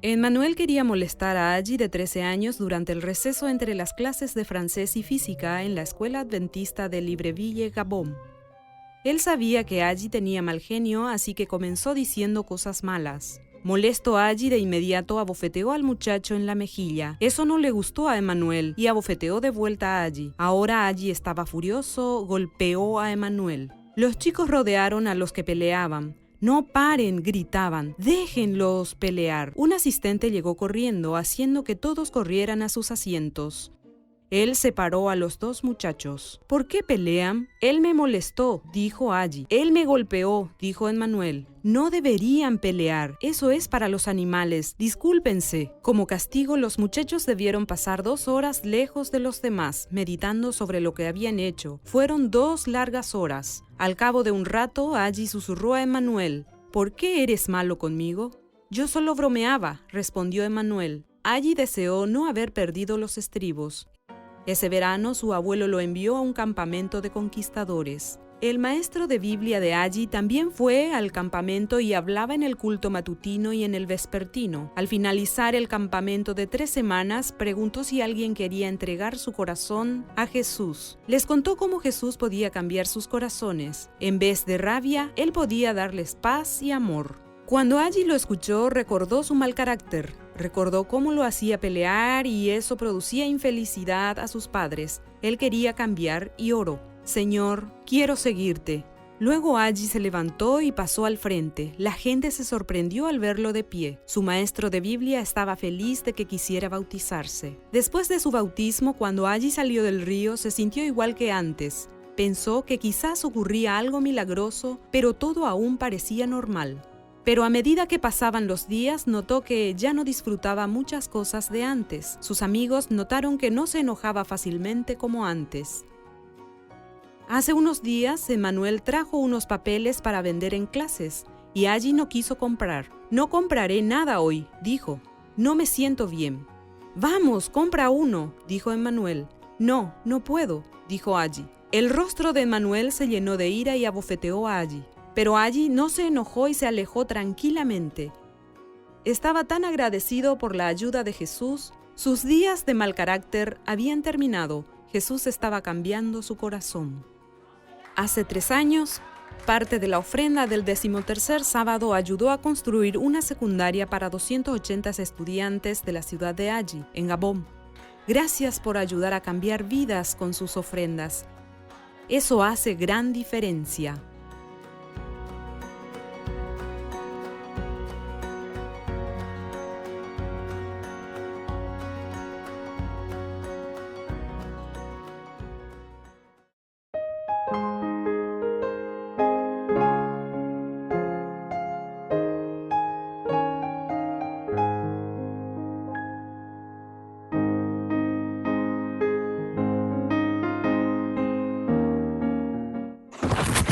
Emmanuel quería molestar a Aggie de 13 años durante el receso entre las clases de francés y física en la escuela adventista de Libreville, Gabón. Él sabía que Aggie tenía mal genio, así que comenzó diciendo cosas malas. Molesto, Aggie de inmediato abofeteó al muchacho en la mejilla. Eso no le gustó a Emmanuel y abofeteó de vuelta a Aggie. Ahora Aggie estaba furioso, golpeó a Emmanuel. Los chicos rodearon a los que peleaban. «No paren», gritaban, «déjenlos pelear». Un asistente llegó corriendo, haciendo que todos corrieran a sus asientos. Él separó a los dos muchachos. «¿Por qué pelean?» «Él me molestó», dijo Aggie. «Él me golpeó», dijo Emmanuel. «No deberían pelear. Eso es para los animales. Discúlpense». Como castigo, los muchachos debieron pasar 2 horas lejos de los demás, meditando sobre lo que habían hecho. Fueron 2 largas horas. Al cabo de un rato, Aggie susurró a Emmanuel. «¿Por qué eres malo conmigo?» «Yo solo bromeaba», respondió Emmanuel. Aggie deseó no haber perdido los estribos. Ese verano su abuelo lo envió a un campamento de conquistadores. El maestro de Biblia de Aggie también fue al campamento y hablaba en el culto matutino y en el vespertino. Al finalizar el campamento de 3 semanas, preguntó si alguien quería entregar su corazón a Jesús. Les contó cómo Jesús podía cambiar sus corazones. En vez de rabia, él podía darles paz y amor. Cuando Aggie lo escuchó, recordó su mal carácter. Recordó cómo lo hacía pelear y eso producía infelicidad a sus padres. Él quería cambiar y oró. «Señor, quiero seguirte». Luego Aggie se levantó y pasó al frente. La gente se sorprendió al verlo de pie. Su maestro de Biblia estaba feliz de que quisiera bautizarse. Después de su bautismo, cuando Aggie salió del río, se sintió igual que antes. Pensó que quizás ocurría algo milagroso, pero todo aún parecía normal. Pero a medida que pasaban los días, notó que ya no disfrutaba muchas cosas de antes. Sus amigos notaron que no se enojaba fácilmente como antes. Hace unos días, Emmanuel trajo unos papeles para vender en clases, y Aggie no quiso comprar. «No compraré nada hoy», dijo. «No me siento bien». «Vamos, compra uno», dijo Emmanuel. «No, no puedo», dijo Aggie. El rostro de Emmanuel se llenó de ira y abofeteó a Aggie. Pero Aggie no se enojó y se alejó tranquilamente. Estaba tan agradecido por la ayuda de Jesús. Sus días de mal carácter habían terminado. Jesús estaba cambiando su corazón. Hace 3 años, parte de la ofrenda del 13º sábado ayudó a construir una secundaria para 280 estudiantes de la ciudad de Aggie, en Gabón. Gracias por ayudar a cambiar vidas con sus ofrendas. Eso hace gran diferencia.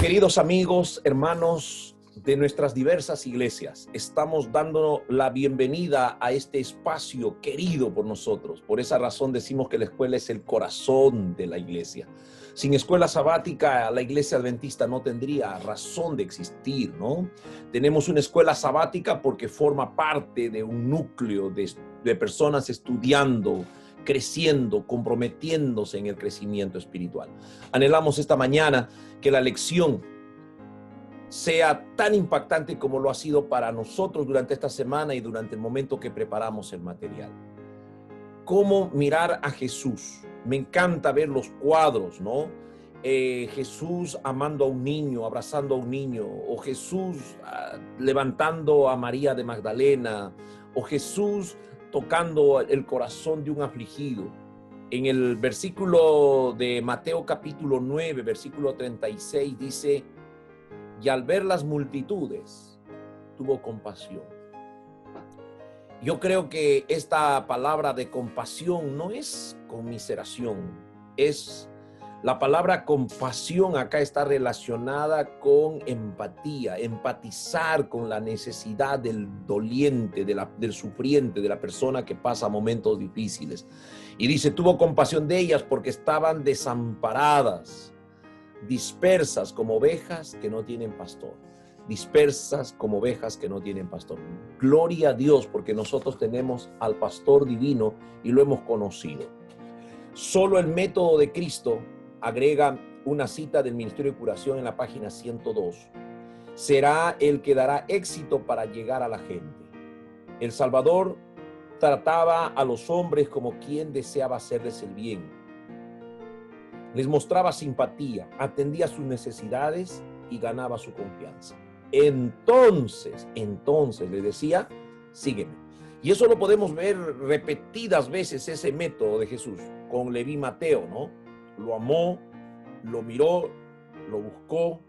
Queridos amigos, hermanos de nuestras diversas iglesias, estamos dando la bienvenida a este espacio querido por nosotros. Por esa razón decimos que la escuela es el corazón de la iglesia. Sin escuela sabática, la iglesia adventista no tendría razón de existir, ¿no? Tenemos una escuela sabática porque forma parte de un núcleo de personas estudiando, creciendo, comprometiéndose en el crecimiento espiritual. Anhelamos esta mañana que la lección sea tan impactante como lo ha sido para nosotros durante esta semana y durante el momento que preparamos el material. ¿Cómo mirar a Jesús? Me encanta ver los cuadros, ¿no? Jesús amando a un niño, abrazando a un niño, o Jesús levantando a María de Magdalena, o Jesús tocando el corazón de un afligido. En el versículo de Mateo capítulo 9, versículo 36 dice: y al ver las multitudes, tuvo compasión. Yo creo que esta palabra de compasión no es conmiseración, es la palabra compasión acá está relacionada con empatía, empatizar con la necesidad del doliente, del sufriente, de la persona que pasa momentos difíciles. Y dice, tuvo compasión de ellas porque estaban desamparadas, dispersas como ovejas que no tienen pastor. dispersas como ovejas que no tienen pastor. Gloria a Dios, porque nosotros tenemos al pastor divino y lo hemos conocido. Solo el método de Cristo, agrega una cita del Ministerio de Curación en la página 102, será el que dará éxito para llegar a la gente. El Salvador trataba a los hombres como quien deseaba hacerles el bien. Les mostraba simpatía, atendía sus necesidades y ganaba su confianza. Entonces le decía, sígueme. Y eso lo podemos ver repetidas veces, ese método de Jesús con Leví Mateo, ¿no? Lo amó, lo miró, lo buscó,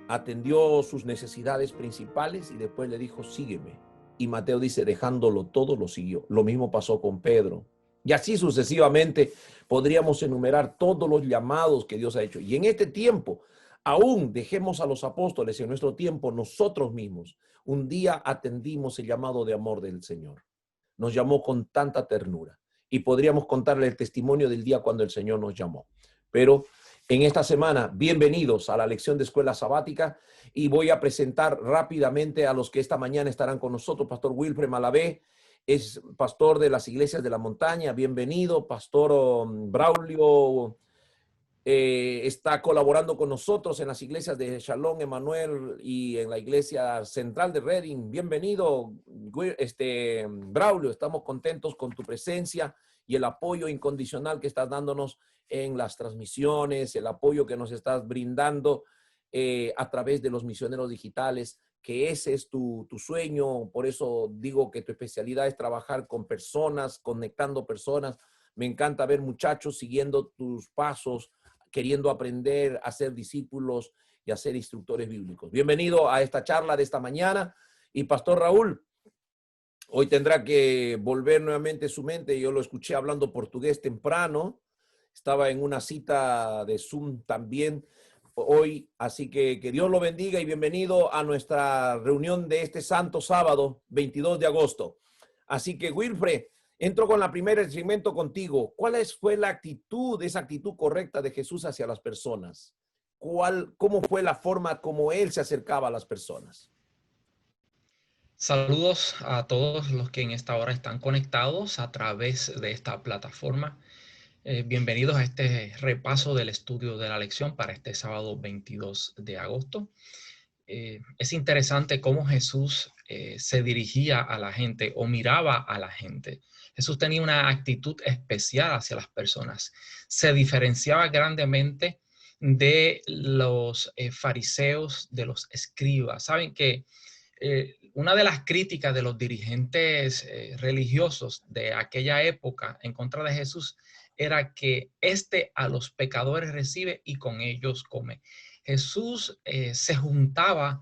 atendió sus necesidades principales y después le dijo, sígueme. Y Mateo dice, dejándolo todo, lo siguió. Lo mismo pasó con Pedro. Y así sucesivamente podríamos enumerar todos los llamados que Dios ha hecho. Y en este tiempo, aún dejemos a los apóstoles en nuestro tiempo, nosotros mismos, un día atendimos el llamado de amor del Señor. Nos llamó con tanta ternura. Y podríamos contarle el testimonio del día cuando el Señor nos llamó. Pero en esta semana, bienvenidos a la lección de escuela sabática y voy a presentar rápidamente a los que esta mañana estarán con nosotros. Pastor Wilfred Malavé es pastor de las iglesias de la montaña. Bienvenido. Pastor Braulio está colaborando con nosotros en las iglesias de Shalom, Emanuel y en la iglesia central de Redding. Bienvenido, Braulio. Estamos contentos con tu presencia y el apoyo incondicional que estás dándonos en las transmisiones, el apoyo que nos estás brindando a través de los misioneros digitales, que ese es tu sueño. Por eso digo que tu especialidad es trabajar con personas, conectando personas. Me encanta ver muchachos siguiendo tus pasos, queriendo aprender a ser discípulos y a ser instructores bíblicos. Bienvenido a esta charla de esta mañana. Y Pastor Raúl, hoy tendrá que volver nuevamente su mente. Yo lo escuché hablando portugués temprano. Estaba en una cita de Zoom también hoy. Así que Dios lo bendiga y bienvenido a nuestra reunión de este santo sábado, 22 de agosto. Así que, Wilfred, entro con la primera segmento contigo. ¿Cuál fue la actitud, esa actitud correcta de Jesús hacia las personas? ¿Cómo fue la forma como Él se acercaba a las personas? Saludos a todos los que en esta hora están conectados a través de esta plataforma. Bienvenidos a este repaso del estudio de la lección para este sábado 22 de agosto. Es interesante cómo Jesús se dirigía a la gente o miraba a la gente. Jesús tenía una actitud especial hacia las personas. Se diferenciaba grandemente de los fariseos, de los escribas. Saben que una de las críticas de los dirigentes religiosos de aquella época en contra de Jesús era que a los pecadores recibe y con ellos come. Jesús se juntaba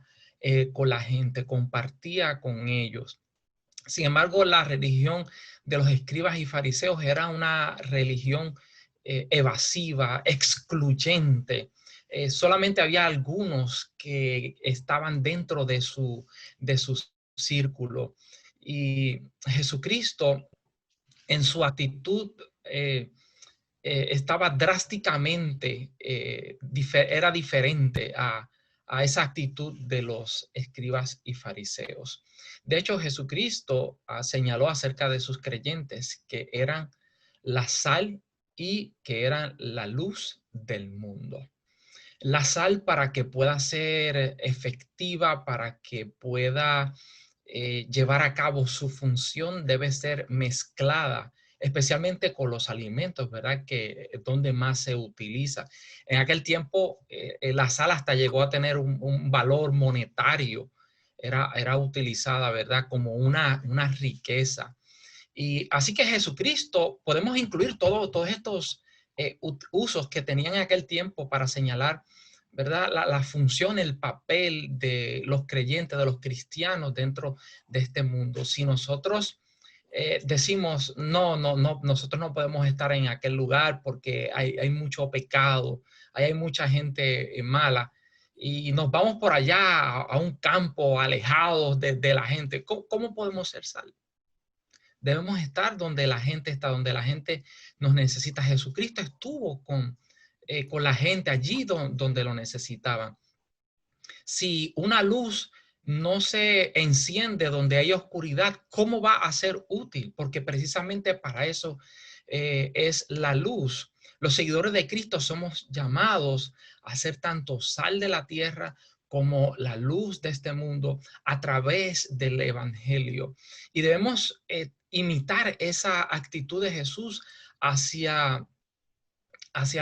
con la gente, compartía con ellos. Sin embargo, la religión de los escribas y fariseos era una religión evasiva, excluyente. Solamente había algunos que estaban dentro de su círculo. Y Jesucristo, en su actitud, estaba drásticamente, era diferente a esa actitud de los escribas y fariseos. De hecho, Jesucristo señaló acerca de sus creyentes que eran la sal y que eran la luz del mundo. La sal, para que pueda ser efectiva, para que pueda llevar a cabo su función, debe ser mezclada, especialmente con los alimentos, ¿verdad? Que es donde más se utiliza. En aquel tiempo, la sal hasta llegó a tener un valor monetario. Era utilizada, ¿verdad? Como una riqueza. Y así que Jesucristo, podemos incluir todos estos usos que tenían en aquel tiempo para señalar, ¿verdad? La función, el papel de los creyentes, de los cristianos dentro de este mundo. Si nosotros decimos, no, nosotros no podemos estar en aquel lugar porque hay mucho pecado, hay mucha gente mala, y nos vamos por allá a un campo alejado de la gente, ¿cómo podemos ser sal? Debemos estar donde la gente está, donde la gente nos necesita. Jesucristo estuvo con la gente allí donde lo necesitaban. Si una luz no se enciende donde hay oscuridad, ¿cómo va a ser útil? Porque precisamente para eso es la luz. Los seguidores de Cristo somos llamados a ser tanto sal de la tierra como la luz de este mundo a través del evangelio. Y debemos imitar esa actitud de Jesús hacia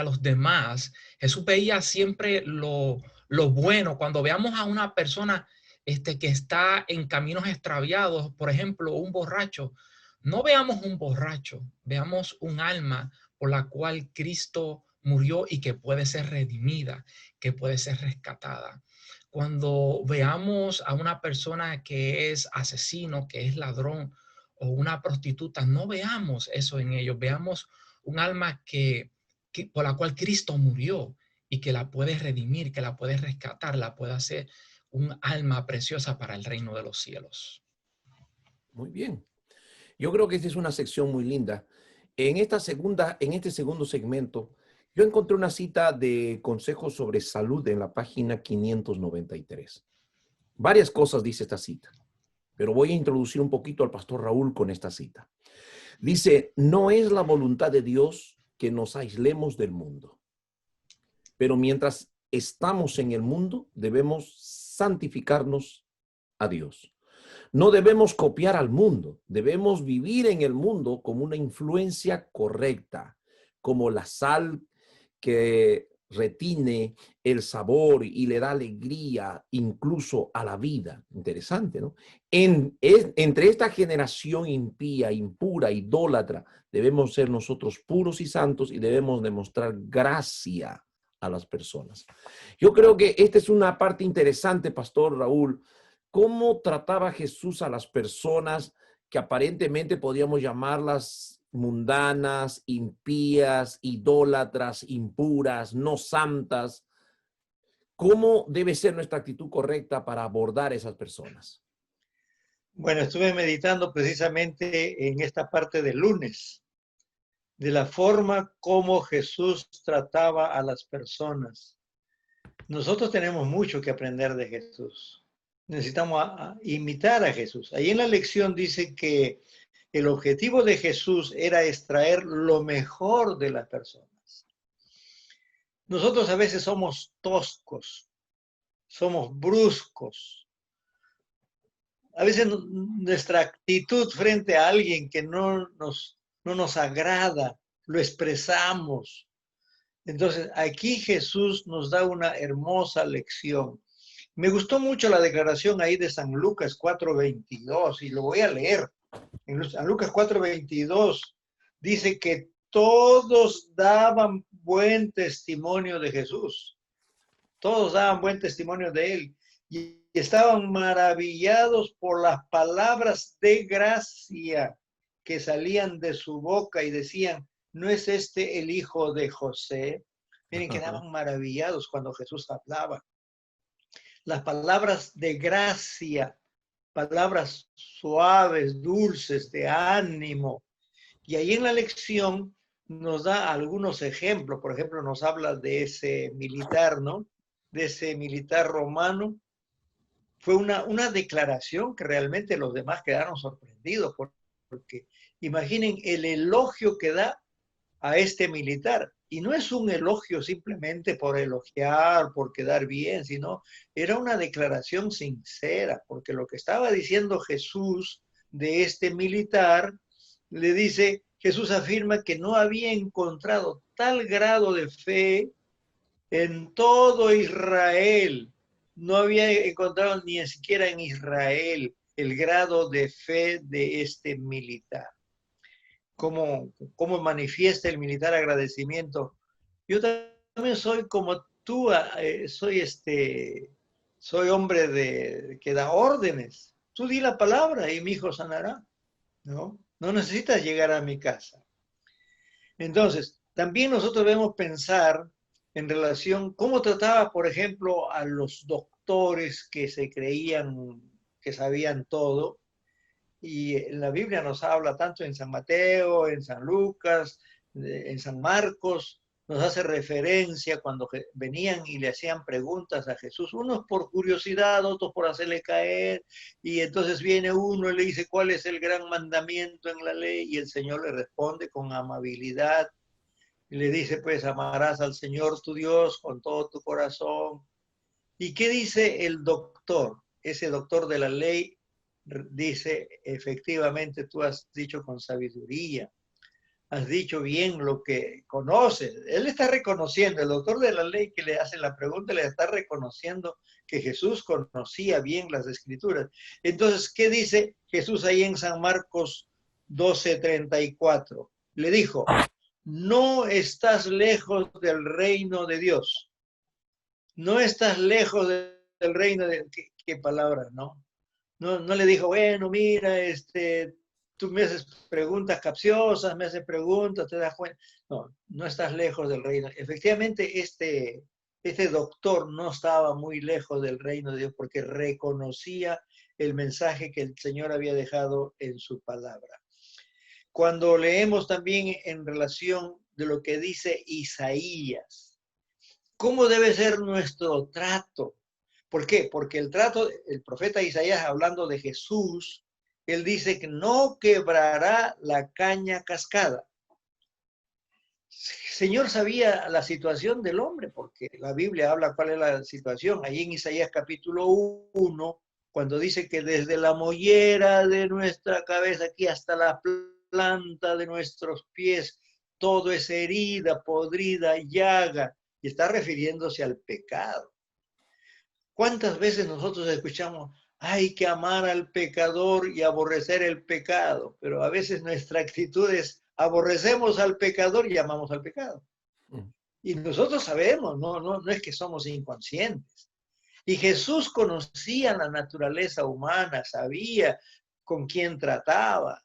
los demás. Jesús veía siempre lo bueno. Cuando veamos a una persona que está en caminos extraviados, por ejemplo, un borracho, no veamos un borracho, veamos un alma por la cual Cristo murió y que puede ser redimida, que puede ser rescatada. Cuando veamos a una persona que es asesino, que es ladrón o una prostituta, no veamos eso en ellos, veamos un alma por la cual Cristo murió y que la puede redimir, que la puede rescatar, la puede hacer un alma preciosa para el reino de los cielos. Muy bien. Yo creo que esta es una sección muy linda. En este segundo segmento, yo encontré una cita de consejos sobre salud en la página 593. Varias cosas dice esta cita, pero voy a introducir un poquito al pastor Raúl con esta cita. Dice, no es la voluntad de Dios que nos aislemos del mundo, pero mientras estamos en el mundo, debemos santificarnos a Dios. No debemos copiar al mundo, debemos vivir en el mundo como una influencia correcta, como la sal que retiene el sabor y le da alegría incluso a la vida. Interesante, ¿no? Entre esta generación impía, impura, idólatra, debemos ser nosotros puros y santos y debemos demostrar gracia a las personas. Yo creo que esta es una parte interesante, Pastor Raúl. ¿Cómo trataba Jesús a las personas que aparentemente podríamos llamarlas mundanas, impías, idólatras, impuras, no santas? ¿Cómo debe ser nuestra actitud correcta para abordar a esas personas? Bueno, estuve meditando precisamente en esta parte del lunes, de la forma como Jesús trataba a las personas. Nosotros tenemos mucho que aprender de Jesús. Necesitamos imitar a Jesús. Ahí en la lección dice que el objetivo de Jesús era extraer lo mejor de las personas. Nosotros a veces somos toscos, somos bruscos. A veces nuestra actitud frente a alguien que no nos agrada, lo expresamos. Entonces, aquí Jesús nos da una hermosa lección. Me gustó mucho la declaración ahí de San Lucas 4:22 y lo voy a leer. En San Lucas 4:22 dice que todos daban buen testimonio de Jesús. Todos daban buen testimonio de él y estaban maravillados por las palabras de gracia que salían de su boca y decían, ¿no es este el hijo de José? Miren, quedaban maravillados cuando Jesús hablaba. Las palabras de gracia, palabras suaves, dulces, de ánimo. Y ahí en la lección nos da algunos ejemplos. Por ejemplo, nos habla de ese militar, ¿no? De ese militar romano. Fue una declaración que realmente los demás quedaron sorprendidos, porque imaginen el elogio que da a este militar. Y no es un elogio simplemente por elogiar, por quedar bien, sino era una declaración sincera, porque lo que estaba diciendo Jesús de este militar, le dice, Jesús afirma que no había encontrado tal grado de fe en todo Israel. No había encontrado ni siquiera en Israel el grado de fe de este militar. ¿Cómo manifiesta el militar agradecimiento? Yo también soy como tú, soy hombre que da órdenes. Tú di la palabra y mi hijo sanará, ¿no? No necesitas llegar a mi casa. Entonces, también nosotros debemos pensar en relación, cómo trataba, por ejemplo, a los doctores que se creían que sabían todo. Y en la Biblia nos habla tanto en San Mateo, en San Lucas, en San Marcos, nos hace referencia cuando venían y le hacían preguntas a Jesús, unos por curiosidad, otros por hacerle caer, y entonces viene uno y le dice, ¿cuál es el gran mandamiento en la ley? Y el Señor le responde con amabilidad, y le dice, pues, amarás al Señor tu Dios con todo tu corazón. ¿Y qué dice el doctor? Ese doctor de la ley dice, efectivamente, tú has dicho con sabiduría, has dicho bien lo que conoces. Él está reconociendo, el doctor de la ley que le hace la pregunta, le está reconociendo que Jesús conocía bien las escrituras. Entonces, ¿qué dice Jesús ahí en San Marcos 12:34? Le dijo, no estás lejos del reino de Dios. No estás lejos del reino de... ¿Qué palabra, no? No le dijo, bueno, mira, tú me haces preguntas capciosas, me haces preguntas, te das cuenta. No, no estás lejos del reino. Efectivamente, este doctor no estaba muy lejos del reino de Dios porque reconocía el mensaje que el Señor había dejado en su palabra. Cuando leemos también en relación de lo que dice Isaías, ¿cómo debe ser nuestro trato? ¿Por qué? Porque el profeta Isaías, hablando de Jesús, él dice que no quebrará la caña cascada. El Señor sabía la situación del hombre, porque la Biblia habla cuál es la situación. Ahí en Isaías capítulo 1, cuando dice que desde la mollera de nuestra cabeza aquí hasta la planta de nuestros pies, todo es herida, podrida, llaga, y está refiriéndose al pecado. ¿Cuántas veces nosotros escuchamos, hay que amar al pecador y aborrecer el pecado? Pero a veces nuestra actitud es, aborrecemos al pecador y amamos al pecado. Y nosotros sabemos, no es que somos inconscientes. Y Jesús conocía la naturaleza humana, sabía con quién trataba.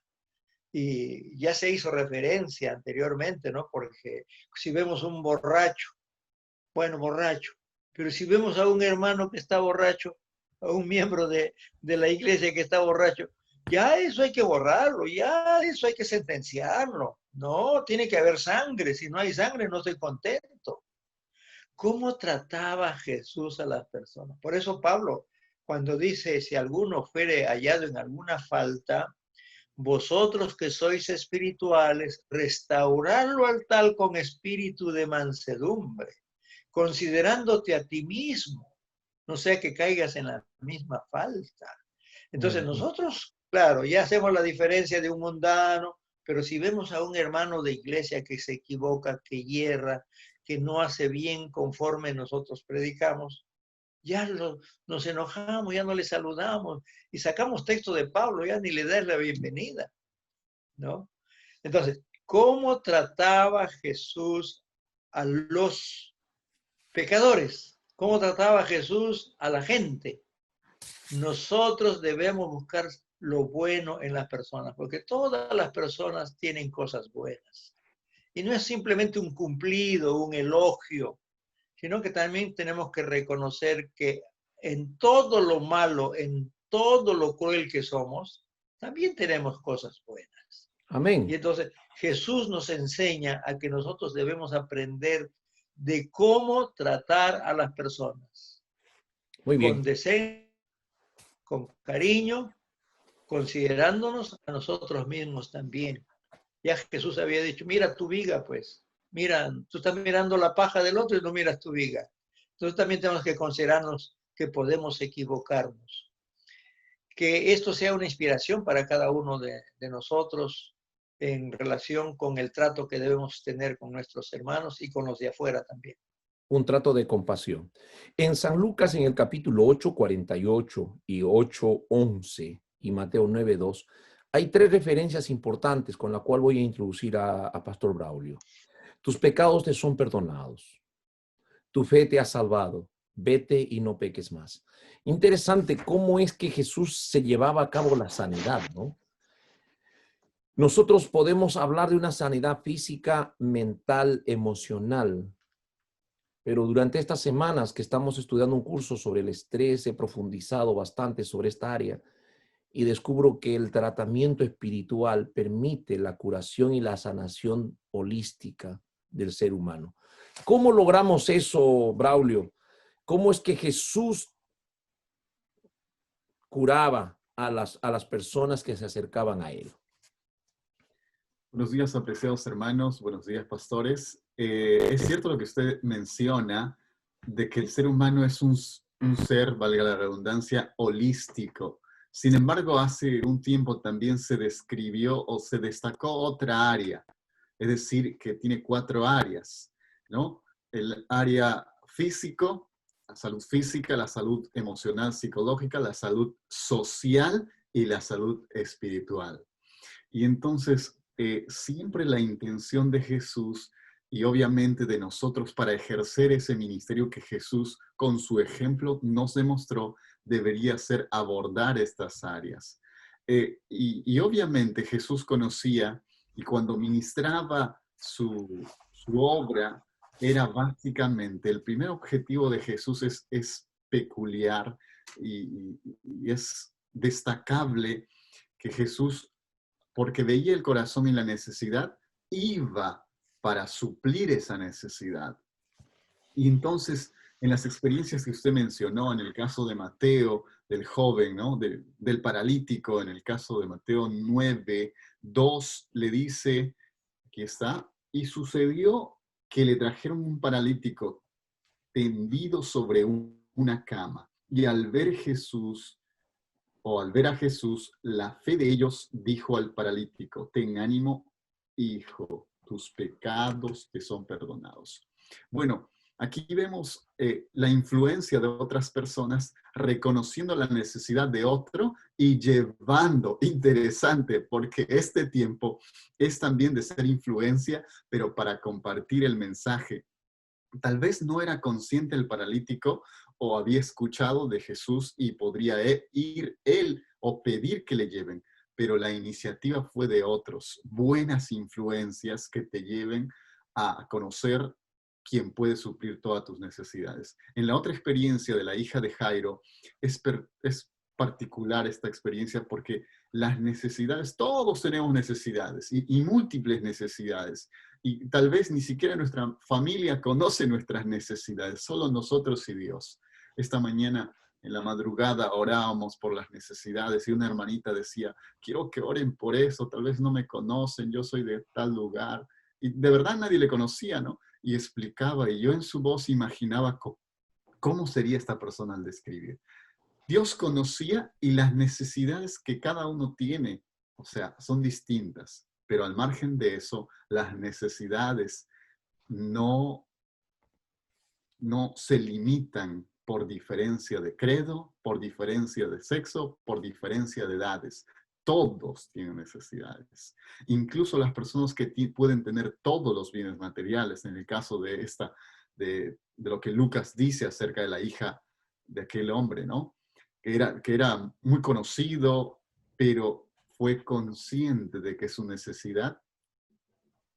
Y ya se hizo referencia anteriormente, ¿no? Porque si vemos un borracho, bueno, borracho, pero si vemos a un hermano que está borracho, a un miembro de la iglesia que está borracho, ya eso hay que borrarlo, ya eso hay que sentenciarlo. No, tiene que haber sangre. Si no hay sangre, no estoy contento. ¿Cómo trataba Jesús a las personas? Por eso Pablo, cuando dice, si alguno fuere hallado en alguna falta, vosotros que sois espirituales, restaurarlo al tal con espíritu de mansedumbre, considerándote a ti mismo, no sea que caigas en la misma falta. Entonces nosotros, claro, ya hacemos la diferencia de un mundano, pero si vemos a un hermano de iglesia que se equivoca, que hierra, que no hace bien conforme nosotros predicamos, ya nos enojamos, ya no le saludamos y sacamos texto de Pablo, ya ni le das la bienvenida, ¿no? Entonces, ¿cómo trataba Jesús a los pecadores? ¿Cómo trataba Jesús a la gente? Nosotros debemos buscar lo bueno en las personas, porque todas las personas tienen cosas buenas. Y no es simplemente un cumplido, un elogio, sino que también tenemos que reconocer que en todo lo malo, en todo lo cruel que somos, también tenemos cosas buenas. Amén. Y entonces Jesús nos enseña a que nosotros debemos aprender de cómo tratar a las personas. Muy bien. Con deseo, con cariño, considerándonos a nosotros mismos también. Ya Jesús había dicho, mira tu viga, pues. Mira, tú estás mirando la paja del otro y no miras tu viga. Entonces también tenemos que considerarnos que podemos equivocarnos. Que esto sea una inspiración para cada uno de nosotros en relación con el trato que debemos tener con nuestros hermanos y con los de afuera también. Un trato de compasión. En San Lucas, en el capítulo 8:48 y 8:11 y Mateo 9:2, hay tres referencias importantes con la cual voy a introducir a Pastor Braulio. Tus pecados te son perdonados. Tu fe te ha salvado. Vete y no peques más. Interesante cómo es que Jesús se llevaba a cabo la sanidad, ¿no? Nosotros podemos hablar de una sanidad física, mental, emocional, pero durante estas semanas que estamos estudiando un curso sobre el estrés, he profundizado bastante sobre esta área y descubro que el tratamiento espiritual permite la curación y la sanación holística del ser humano. ¿Cómo logramos eso, Braulio? ¿Cómo es que Jesús curaba a las personas que se acercaban a él? Buenos días, apreciados hermanos. Buenos días, pastores. Es cierto lo que usted menciona de que el ser humano es un ser, valga la redundancia, holístico. Sin embargo, hace un tiempo también se describió o se destacó otra área, es decir, que tiene 4 áreas, ¿no? El área físico, la salud física, la salud emocional, psicológica, la salud social y la salud espiritual. Y entonces, siempre la intención de Jesús y obviamente de nosotros para ejercer ese ministerio que Jesús con su ejemplo nos demostró, debería ser abordar estas áreas. Y obviamente Jesús conocía, y cuando ministraba su obra, era básicamente, el primer objetivo de Jesús es peculiar y es destacable que Jesús, porque veía el corazón y la necesidad, iba para suplir esa necesidad. Y entonces, en las experiencias que usted mencionó, en el caso de Mateo, del joven, ¿no? Del paralítico, en el caso de Mateo 9:2, le dice, aquí está, y sucedió que le trajeron un paralítico tendido sobre una cama. Y al ver a Jesús, la fe de ellos dijo al paralítico, ten ánimo, hijo, tus pecados te son perdonados. Bueno, aquí vemos la influencia de otras personas reconociendo la necesidad de otro y llevando, interesante, porque este tiempo es también de ser influencia, pero para compartir el mensaje. Tal vez no era consciente el paralítico o había escuchado de Jesús y podría ir él o pedir que le lleven, pero la iniciativa fue de otros, buenas influencias que te lleven a conocer quién puede suplir todas tus necesidades. En la otra experiencia de la hija de Jairo, es particular esta experiencia porque las necesidades, todos tenemos necesidades y múltiples necesidades. Y tal vez ni siquiera nuestra familia conoce nuestras necesidades, solo nosotros y Dios. Esta mañana en la madrugada orábamos por las necesidades y una hermanita decía, quiero que oren por eso, tal vez no me conocen, yo soy de tal lugar. Y de verdad nadie le conocía, ¿no? Y explicaba, y yo en su voz imaginaba cómo sería esta persona al describir. Dios conocía y las necesidades que cada uno tiene, o sea, son distintas, pero al margen de eso, las necesidades no se limitan por diferencia de credo, por diferencia de sexo, por diferencia de edades. Todos tienen necesidades. Incluso las personas que pueden tener todos los bienes materiales, en el caso de lo que Lucas dice acerca de la hija de aquel hombre, ¿no? Que era muy conocido, pero fue consciente de que su necesidad,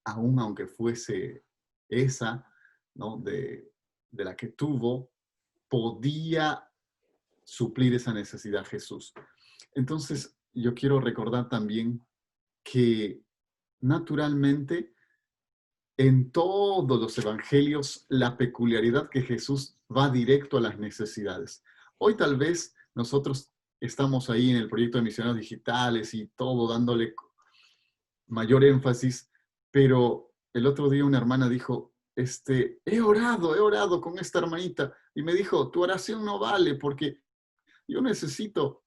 aun aunque fuese esa, ¿no? de la que tuvo, podía suplir esa necesidad Jesús. Entonces, yo quiero recordar también que naturalmente en todos los evangelios la peculiaridad que Jesús va directo a las necesidades. Hoy tal vez nosotros estamos ahí en el proyecto de misioneros digitales y todo dándole mayor énfasis, pero el otro día una hermana dijo, he orado con esta hermanita y me dijo, tu oración no vale porque yo necesito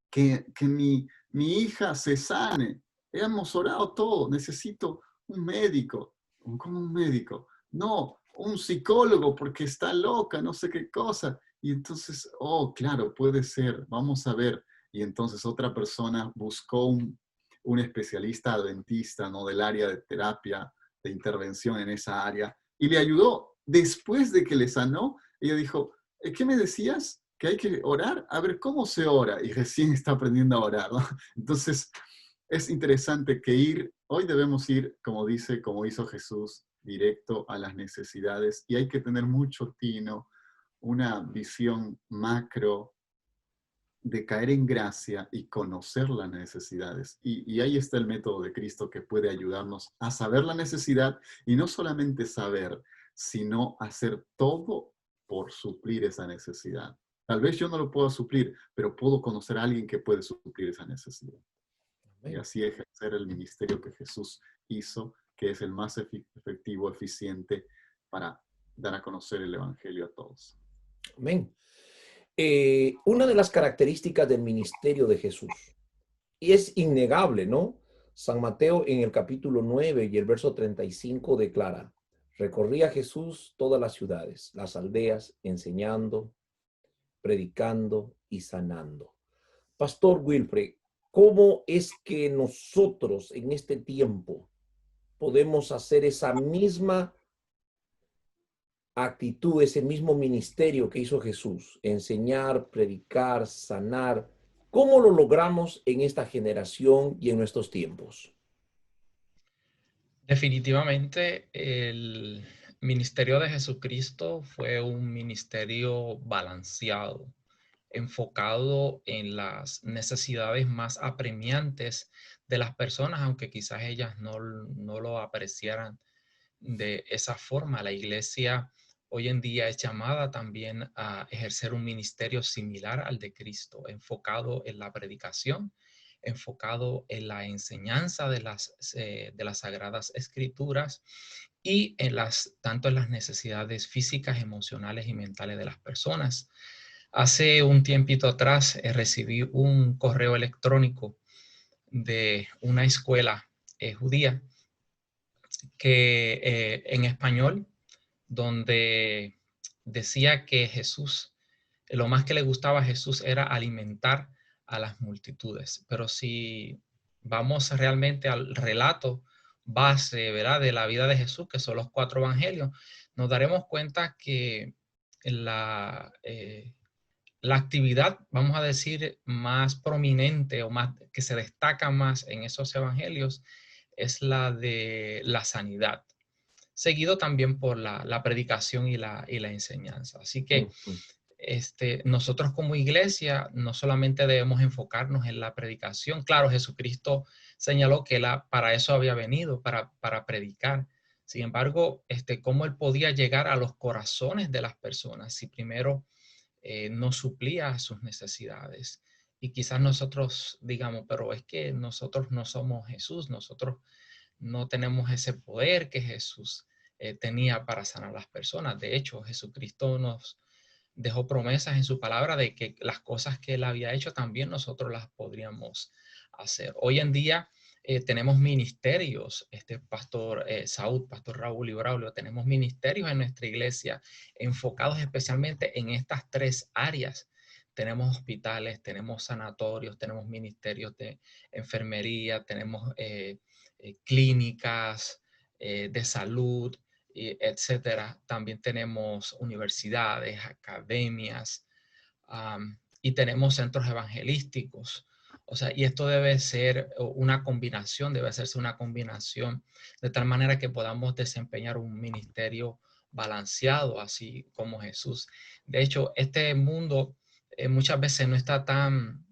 que mi hija se sane. Hemos orado todo, necesito un médico. ¿Cómo un médico? No, un psicólogo porque está loca, no sé qué cosa. Y entonces, claro, puede ser, vamos a ver. Y entonces otra persona buscó un especialista adventista, ¿no? Del área de terapia, de intervención en esa área, y le ayudó. Después de que le sanó, ella dijo, ¿qué me decías? ¿Que hay que orar? A ver, ¿cómo se ora? Y recién está aprendiendo a orar, ¿no? Entonces, es interesante que hoy debemos ir, como hizo Jesús, directo a las necesidades, y hay que tener mucho tino, una visión macro, de caer en gracia y conocer las necesidades. Y ahí está el método de Cristo que puede ayudarnos a saber la necesidad y no solamente saber, sino hacer todo por suplir esa necesidad. Tal vez yo no lo pueda suplir, pero puedo conocer a alguien que puede suplir esa necesidad. Y así ejercer el ministerio que Jesús hizo, que es el más efectivo, eficiente para dar a conocer el Evangelio a todos. Amén. Una de las características del ministerio de Jesús, y es innegable, ¿no? San Mateo en el capítulo 9 y el verso 35 declara: recorría Jesús todas las ciudades, las aldeas, enseñando, predicando y sanando. Pastor Wilfred, ¿cómo es que nosotros en este tiempo podemos hacer esa misma actitud, ese mismo ministerio que hizo Jesús, enseñar, predicar, sanar? ¿Cómo lo logramos en esta generación y en nuestros tiempos? Definitivamente el ministerio de Jesucristo fue un ministerio balanceado, enfocado en las necesidades más apremiantes de las personas, aunque quizás ellas no lo apreciaran de esa forma. La iglesia hoy en día es llamada también a ejercer un ministerio similar al de Cristo, enfocado en la predicación, enfocado en la enseñanza de las Sagradas Escrituras y tanto en las necesidades físicas, emocionales y mentales de las personas. Hace un tiempito atrás recibí un correo electrónico de una escuela judía que en español, donde decía que Jesús, lo más que le gustaba a Jesús era alimentar a las multitudes. Pero si vamos realmente al relato base, ¿verdad?, de la vida de Jesús, que son los 4 evangelios, nos daremos cuenta que la actividad, vamos a decir, más prominente o más que se destaca más en esos evangelios es la de la sanidad, seguido también por la predicación y la enseñanza. Así que nosotros como iglesia no solamente debemos enfocarnos en la predicación. Claro, Jesucristo señaló que para eso había venido, para predicar. Sin embargo, cómo él podía llegar a los corazones de las personas si primero no suplía sus necesidades. Y quizás nosotros digamos, pero es que nosotros no somos Jesús, nosotros no tenemos ese poder que Jesús tenía para sanar a las personas. De hecho, Jesucristo nos dejó promesas en su palabra de que las cosas que él había hecho también nosotros las podríamos hacer. Hoy en día tenemos ministerios, pastor Saúl, pastor Raúl y Braulio, tenemos ministerios en nuestra iglesia enfocados especialmente en estas 3 áreas. Tenemos hospitales, tenemos sanatorios, tenemos ministerios de enfermería, tenemos clínicas de salud, etcétera. También tenemos universidades, academias, y tenemos centros evangelísticos. O sea, y esto debe ser una combinación, debe hacerse una combinación de tal manera que podamos desempeñar un ministerio balanceado, así como Jesús. De hecho, este mundo muchas veces no está tan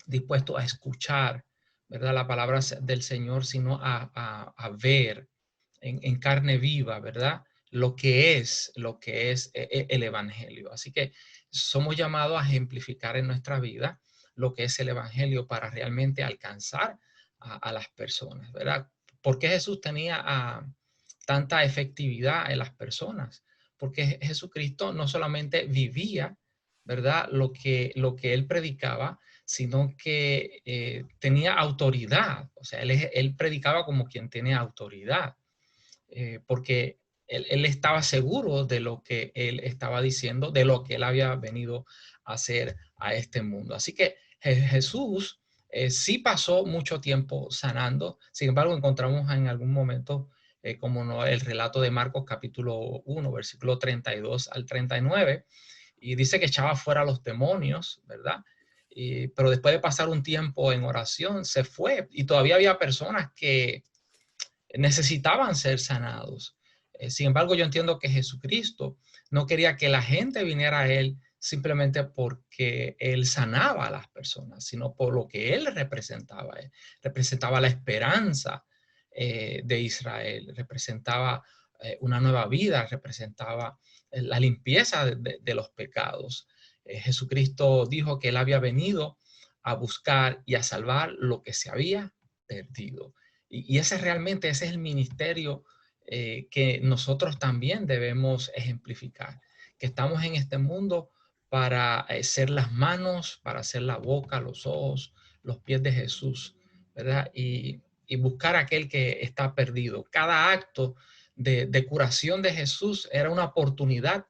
dispuesto a escuchar, ¿verdad?, la palabra del Señor, sino a ver en carne viva, ¿verdad?, lo que es el Evangelio. Así que somos llamados a ejemplificar en nuestra vida lo que es el Evangelio para realmente alcanzar a las personas, ¿verdad? ¿Por qué Jesús tenía tanta efectividad en las personas? Porque Jesucristo no solamente vivía, ¿verdad?, lo que él predicaba, sino que tenía autoridad. O sea, él predicaba como quien tiene autoridad, porque él estaba seguro de lo que él estaba diciendo, de lo que él había venido a hacer a este mundo. Así que Jesús sí pasó mucho tiempo sanando. Sin embargo, encontramos en algún momento, como no, el relato de Marcos capítulo 1, versículo 32 al 39, y dice que echaba fuera a los demonios, ¿verdad? Pero después de pasar un tiempo en oración, se fue, y todavía había personas que necesitaban ser sanados. Sin embargo, yo entiendo que Jesucristo no quería que la gente viniera a él simplemente porque él sanaba a las personas, sino por lo que él representaba. Él representaba la esperanza de Israel, representaba una nueva vida, representaba la limpieza de los pecados. Jesucristo dijo que él había venido a buscar y a salvar lo que se había perdido. Y ese es el ministerio que nosotros también debemos ejemplificar, que estamos en este mundo para ser las manos, para ser la boca, los ojos, los pies de Jesús, ¿verdad? Y buscar a aquel que está perdido. Cada acto de curación de Jesús era una oportunidad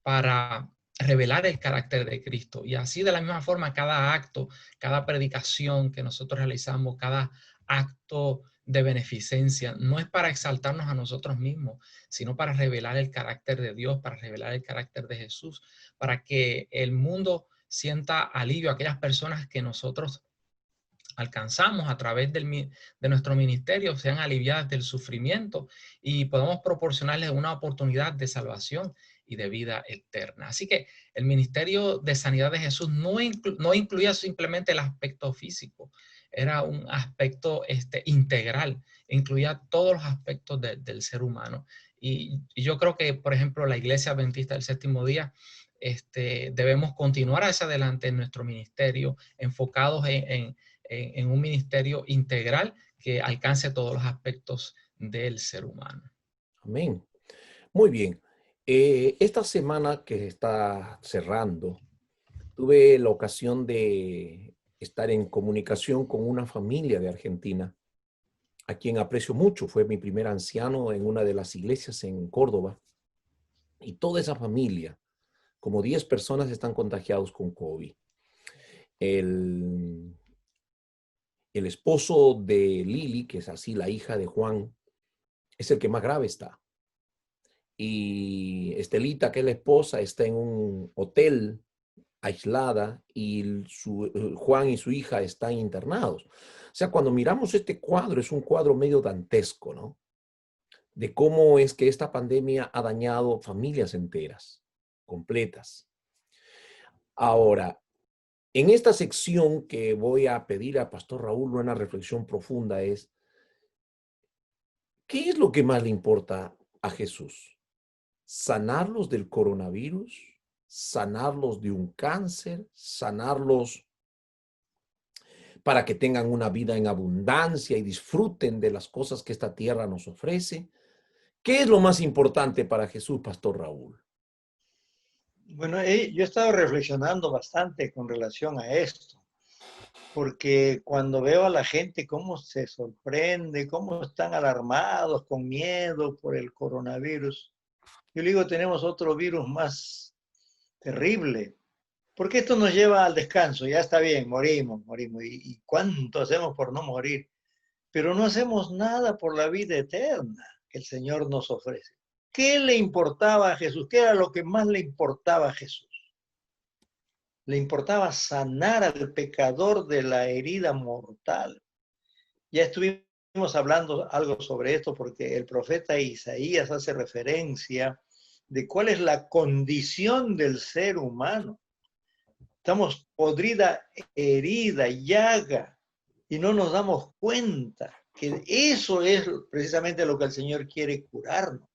para revelar el carácter de Cristo. Y así de la misma forma, cada acto, cada predicación que nosotros realizamos, cada acto de beneficencia, no es para exaltarnos a nosotros mismos, sino para revelar el carácter de Dios, para revelar el carácter de Jesús, para que el mundo sienta alivio a aquellas personas que nosotros alcanzamos a través de nuestro ministerio, sean aliviadas del sufrimiento y podamos proporcionarles una oportunidad de salvación y de vida eterna. Así que el ministerio de sanidad de Jesús no incluía simplemente el aspecto físico, era un aspecto integral, incluía todos los aspectos del ser humano. Y yo creo que, por ejemplo, la Iglesia Adventista del Séptimo Día, debemos continuar hacia adelante en nuestro ministerio, enfocados en un ministerio integral que alcance todos los aspectos del ser humano. Amén. Muy bien. Esta semana que está cerrando, tuve la ocasión de estar en comunicación con una familia de Argentina, a quien aprecio mucho. Fue mi primer anciano en una de las iglesias en Córdoba. Y toda esa familia, como 10 personas, están contagiados con COVID. El esposo de Lili, que es así la hija de Juan, es el que más grave está. Y Estelita, que es la esposa, está en un hotel aislada y Juan y su hija están internados. O sea, cuando miramos este cuadro, es un cuadro medio dantesco, ¿no? De cómo es que esta pandemia ha dañado familias enteras, completas. Ahora, en esta sección que voy a pedir a Pastor Raúl una reflexión profunda es, ¿qué es lo que más le importa a Jesús? ¿Sanarlos del coronavirus? ¿Sanarlos de un cáncer? ¿Sanarlos para que tengan una vida en abundancia y disfruten de las cosas que esta tierra nos ofrece? ¿Qué es lo más importante para Jesús, Pastor Raúl? Bueno, yo he estado reflexionando bastante con relación a esto, porque cuando veo a la gente cómo se sorprende, cómo están alarmados, con miedo por el coronavirus, yo le digo, tenemos otro virus más terrible, porque esto nos lleva al descanso, ya está bien, morimos, y cuánto hacemos por no morir, pero no hacemos nada por la vida eterna que el Señor nos ofrece. ¿Qué le importaba a Jesús? ¿Qué era lo que más le importaba a Jesús? Le importaba sanar al pecador de la herida mortal. Ya estuvimos hablando algo sobre esto porque el profeta Isaías hace referencia de cuál es la condición del ser humano. Estamos podrida, herida, llaga, y no nos damos cuenta que eso es precisamente lo que el Señor quiere curarnos.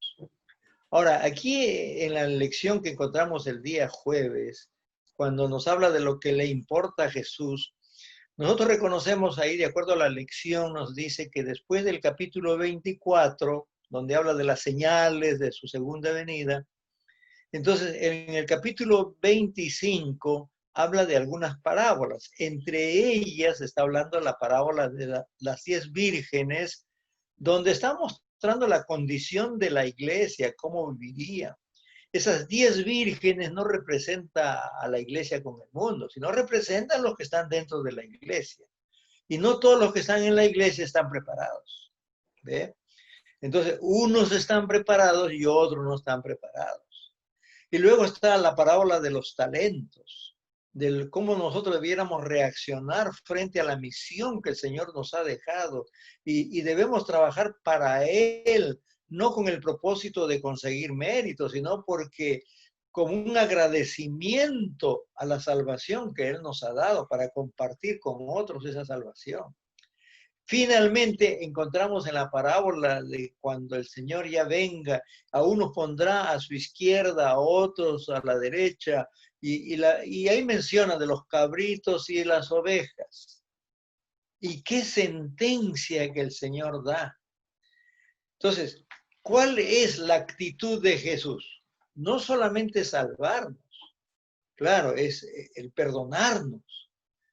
Ahora, aquí en la lección que encontramos el día jueves, cuando nos habla de lo que le importa a Jesús, nosotros reconocemos ahí, de acuerdo a la lección, nos dice que después del capítulo 24, donde habla de las señales de su segunda venida, entonces en el capítulo 25 habla de algunas parábolas. Entre ellas está hablando la parábola de las 10 vírgenes, donde está mostrando la condición de la iglesia, cómo viviría. Esas 10 vírgenes no representan a la iglesia con el mundo, sino representan los que están dentro de la iglesia. Y no todos los que están en la iglesia están preparados. ¿Ve? Entonces, unos están preparados y otros no están preparados. Y luego está la parábola de los talentos, del cómo nosotros debiéramos reaccionar frente a la misión que el Señor nos ha dejado. Y debemos trabajar para Él, no con el propósito de conseguir méritos, sino porque como un agradecimiento a la salvación que Él nos ha dado para compartir con otros esa salvación. Finalmente encontramos en la parábola de cuando el Señor ya venga, a unos pondrá a su izquierda, a otros a la derecha, y ahí menciona de los cabritos y las ovejas. Y qué sentencia que el Señor da. Entonces, ¿cuál es la actitud de Jesús? No solamente salvarnos, claro, es el perdonarnos,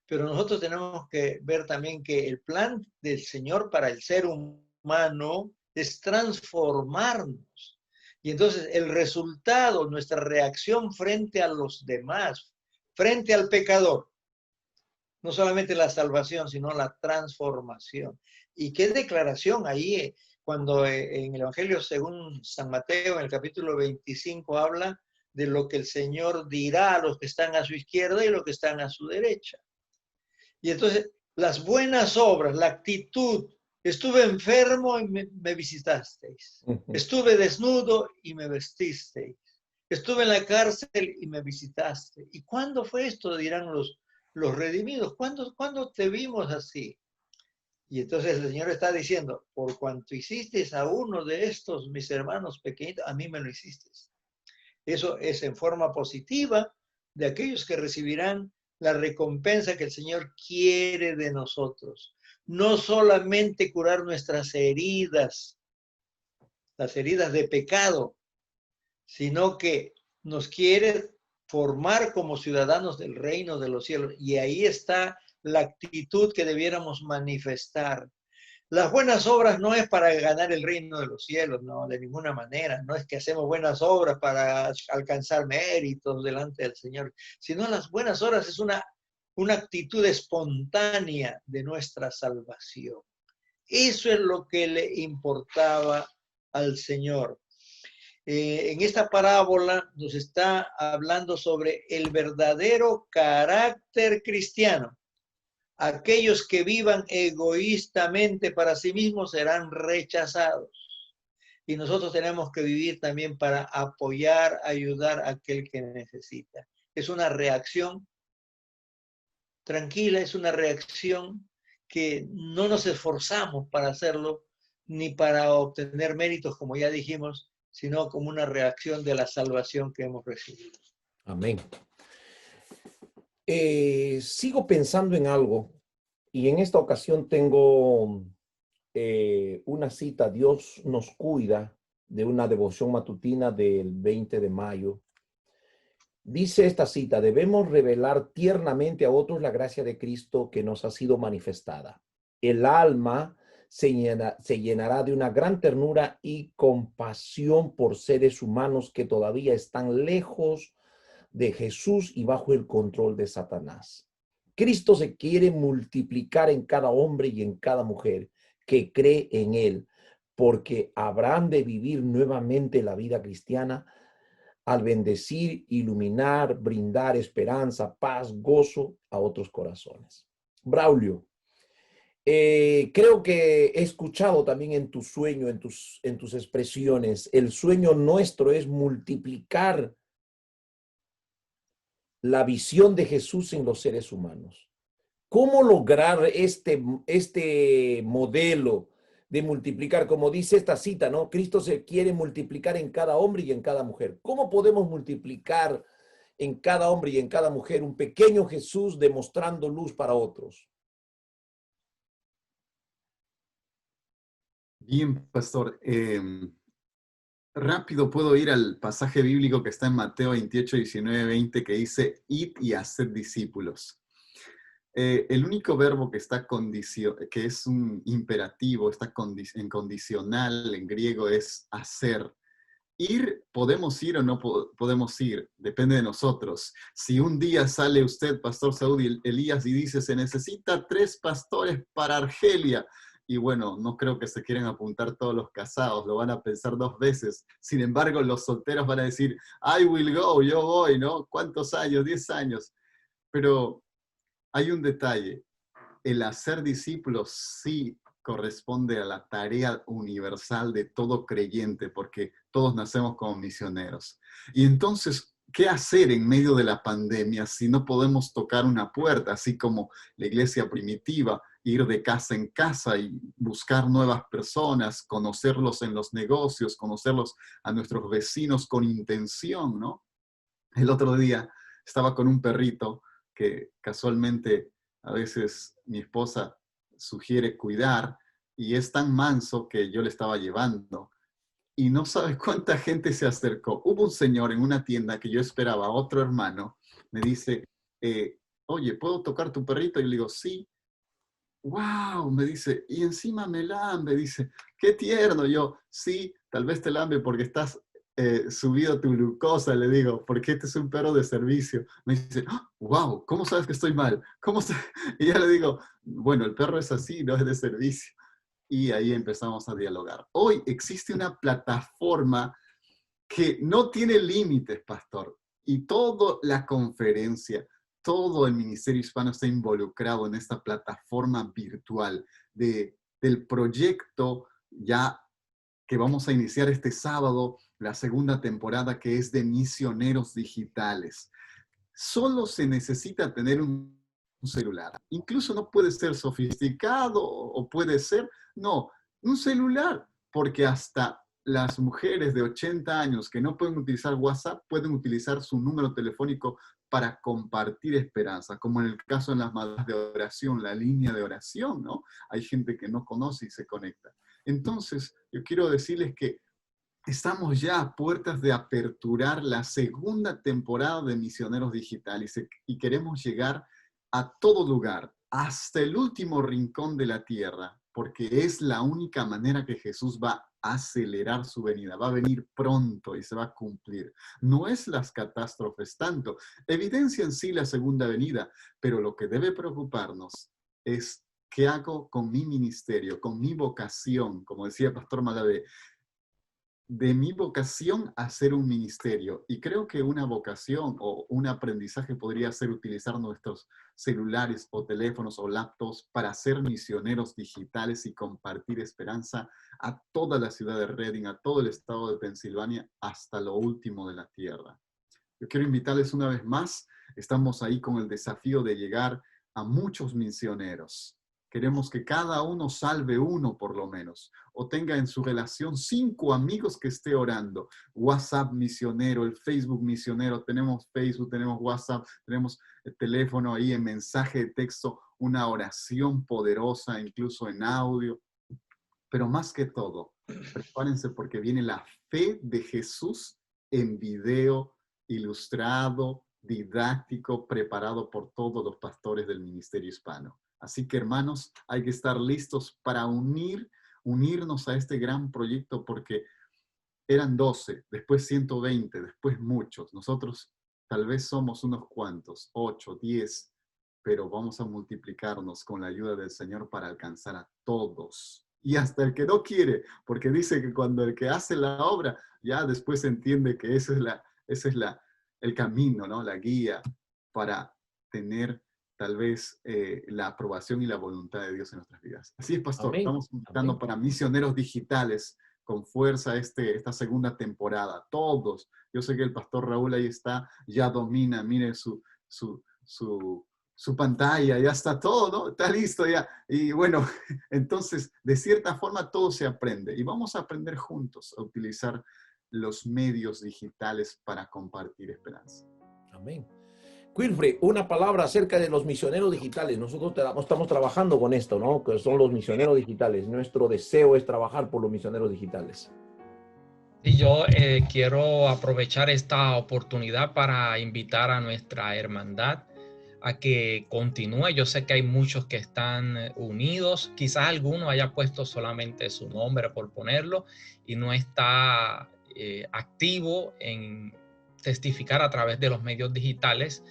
pero nosotros tenemos que ver también que el plan del Señor para el ser humano es transformarnos. Y entonces el resultado, nuestra reacción frente a los demás, frente al pecador, no solamente la salvación, sino la transformación. ¿Y qué declaración ahí cuando en el Evangelio según San Mateo, en el capítulo 25, habla de lo que el Señor dirá a los que están a su izquierda y los que están a su derecha? Y entonces, las buenas obras, la actitud, estuve enfermo y me visitasteis. Estuve desnudo y me vestisteis. Estuve en la cárcel y me visitaste. ¿Y cuándo fue esto? Dirán los redimidos. ¿Cuándo te vimos así? Y entonces el Señor está diciendo, por cuanto hiciste a uno de estos, mis hermanos pequeñitos, a mí me lo hiciste. Eso es en forma positiva de aquellos que recibirán la recompensa que el Señor quiere de nosotros. No solamente curar nuestras heridas, las heridas de pecado, sino que nos quiere formar como ciudadanos del reino de los cielos. Y ahí está la actitud que debiéramos manifestar. Las buenas obras no es para ganar el reino de los cielos, no, de ninguna manera. No es que hacemos buenas obras para alcanzar méritos delante del Señor, sino las buenas obras es una actitud espontánea de nuestra salvación. Eso es lo que le importaba al Señor. En esta parábola nos está hablando sobre el verdadero carácter cristiano. Aquellos que vivan egoístamente para sí mismos serán rechazados. Y nosotros tenemos que vivir también para apoyar, ayudar a aquel que necesita. Es una reacción tranquila, es una reacción que no nos esforzamos para hacerlo, ni para obtener méritos, como ya dijimos, sino como una reacción de la salvación que hemos recibido. Amén. Sigo pensando en algo y en esta ocasión tengo una cita. Dios nos cuida, de una devoción matutina del 20 de mayo. Dice esta cita: debemos revelar tiernamente a otros la gracia de Cristo que nos ha sido manifestada. El alma se llenará de una gran ternura y compasión por seres humanos que todavía están lejos de Jesús y bajo el control de Satanás. Cristo se quiere multiplicar en cada hombre y en cada mujer que cree en él, porque habrán de vivir nuevamente la vida cristiana al bendecir, iluminar, brindar esperanza, paz, gozo a otros corazones. Braulio, creo que he escuchado también en tu sueño, en tus expresiones, el sueño nuestro es multiplicar la visión de Jesús en los seres humanos. ¿Cómo lograr este modelo de multiplicar? Como dice esta cita, ¿no? Cristo se quiere multiplicar en cada hombre y en cada mujer. ¿Cómo podemos multiplicar en cada hombre y en cada mujer un pequeño Jesús demostrando luz para otros? Bien, pastor. Rápido puedo ir al pasaje bíblico que está en Mateo 28, 19, 20, que dice, id y haced discípulos. El único verbo que que es un imperativo, está en condicional en griego, es hacer. Ir, podemos ir o no podemos ir, depende de nosotros. Si un día sale usted, Pastor Saúl Elías, y dice, se necesita 3 pastores para Argelia, y bueno, no creo que se quieran apuntar todos los casados, lo van a pensar 2 veces. Sin embargo, los solteros van a decir, I will go, yo voy, ¿no? ¿Cuántos años? 10 años. Pero hay un detalle, el hacer discípulos sí corresponde a la tarea universal de todo creyente, porque todos nacemos como misioneros. Y entonces, ¿qué hacer en medio de la pandemia si no podemos tocar una puerta, así como la iglesia primitiva, ir de casa en casa y buscar nuevas personas, conocerlos en los negocios, conocerlos a nuestros vecinos con intención, ¿no? El otro día estaba con un perrito que casualmente a veces mi esposa sugiere cuidar y es tan manso que yo le estaba llevando. Y no sabes cuánta gente se acercó. Hubo un señor en una tienda que yo esperaba, otro hermano, me dice, oye, ¿puedo tocar tu perrito? Y le digo, sí. ¡Wow! Me dice, y encima me lambe, dice, qué tierno. Yo, sí, tal vez te lambe porque estás subido tu glucosa, le digo, porque este es un perro de servicio. Me dice, wow, ¿cómo sabes que estoy mal? ¿Cómo Y ya le digo, bueno, el perro es así, no es de servicio. Y ahí empezamos a dialogar. Hoy existe una plataforma que no tiene límites, pastor, y toda la conferencia, todo el Ministerio Hispano está involucrado en esta plataforma virtual del proyecto ya que vamos a iniciar este sábado, la segunda temporada, que es de misioneros digitales. Solo se necesita tener un celular. Incluso no puede ser sofisticado o puede ser, no, un celular, porque hasta las mujeres de 80 años que no pueden utilizar WhatsApp pueden utilizar su número telefónico para compartir esperanza, como en el caso de las madres de oración, la línea de oración, ¿no? Hay gente que no conoce y se conecta. Entonces, yo quiero decirles que estamos ya a puertas de aperturar la segunda temporada de Misioneros Digitales y queremos llegar a todo lugar, hasta el último rincón de la tierra, porque es la única manera que Jesús va a acelerar su venida, va a venir pronto y se va a cumplir. No es las catástrofes tanto, evidencia en sí la segunda venida, pero lo que debe preocuparnos es qué hago con mi ministerio, con mi vocación, como decía Pastor Malavé, de mi vocación a hacer un ministerio. Y creo que una vocación o un aprendizaje podría ser utilizar nuestros celulares o teléfonos o laptops para ser misioneros digitales y compartir esperanza a toda la ciudad de Reading, a todo el estado de Pensilvania, hasta lo último de la tierra. Yo quiero invitarles una vez más, estamos ahí con el desafío de llegar a muchos misioneros. Queremos que cada uno salve uno por lo menos, o tenga en su relación 5 amigos que esté orando. WhatsApp misionero, el Facebook misionero, tenemos Facebook, tenemos WhatsApp, tenemos el teléfono ahí en mensaje de texto, una oración poderosa, incluso en audio. Pero más que todo, prepárense porque viene la fe de Jesús en video, ilustrado, didáctico, preparado por todos los pastores del Ministerio Hispano. Así que, hermanos, hay que estar listos para unirnos a este gran proyecto porque eran 12, después 120, después muchos. Nosotros tal vez somos unos cuantos, 8, 10, pero vamos a multiplicarnos con la ayuda del Señor para alcanzar a todos. Y hasta el que no quiere, porque dice que cuando el que hace la obra, ya después entiende que ese es el camino, ¿no? La guía para tener tal vez la aprobación y la voluntad de Dios en nuestras vidas. Así es, pastor. Amén. Estamos invitando para misioneros digitales con fuerza esta segunda temporada. Todos. Yo sé que el pastor Raúl ahí está, ya domina, mire su pantalla, ya está todo, ¿no? Está listo ya. Y bueno, entonces, de cierta forma, todo se aprende. Y vamos a aprender juntos a utilizar los medios digitales para compartir esperanza. Amén. Wilfred, una palabra acerca de los misioneros digitales. Nosotros estamos trabajando con esto, ¿no? Que son los misioneros digitales. Nuestro deseo es trabajar por los misioneros digitales. Y yo quiero aprovechar esta oportunidad para invitar a nuestra hermandad a que continúe. Yo sé que hay muchos que están unidos. Quizás alguno haya puesto solamente su nombre por ponerlo y no está activo en testificar a través de los medios digitales.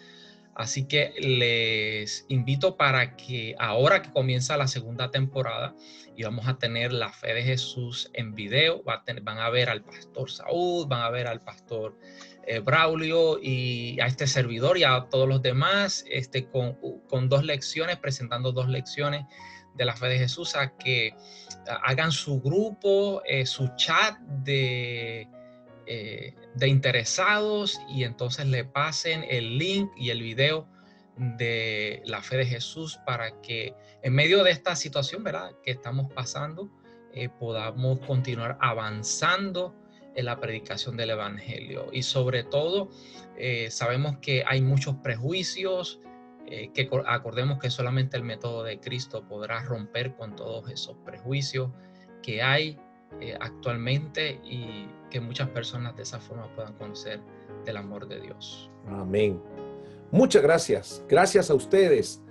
Así que les invito para que ahora que comienza la segunda temporada y vamos a tener la fe de Jesús en video, van a ver al pastor Saúl, van a ver al pastor Braulio y a este servidor y a todos los demás con 2 lecciones, presentando 2 lecciones de la fe de Jesús, a que hagan su grupo, su chat de de interesados y entonces le pasen el link y el video de la fe de Jesús para que en medio de esta situación, ¿verdad?, que estamos pasando, podamos continuar avanzando en la predicación del Evangelio. Y sobre todo, sabemos que hay muchos prejuicios, que acordemos que solamente el método de Cristo podrá romper con todos esos prejuicios que hay actualmente, y que muchas personas de esa forma puedan conocer del amor de Dios. Amén. Muchas gracias. Gracias a ustedes.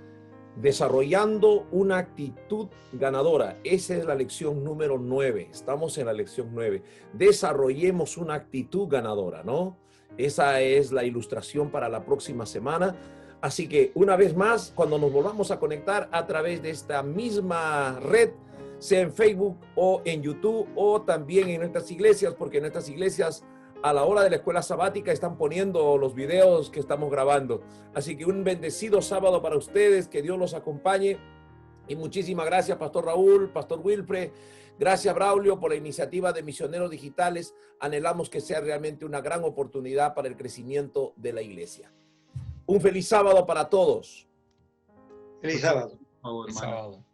Desarrollando una actitud ganadora. Esa es la lección número 9. Estamos en la lección 9. Desarrollemos una actitud ganadora, ¿no? Esa es la ilustración para la próxima semana. Así que una vez más, cuando nos volvamos a conectar a través de esta misma red, sea en Facebook o en YouTube o también en nuestras iglesias, porque en nuestras iglesias a la hora de la escuela sabática están poniendo los videos que estamos grabando. Así que un bendecido sábado para ustedes, que Dios los acompañe. Y muchísimas gracias, Pastor Raúl, Pastor Wilfred. Gracias, Braulio, por la iniciativa de Misioneros Digitales. Anhelamos que sea realmente una gran oportunidad para el crecimiento de la iglesia. Un feliz sábado para todos. Feliz sábado. Por favor, Feliz hermano. sábado.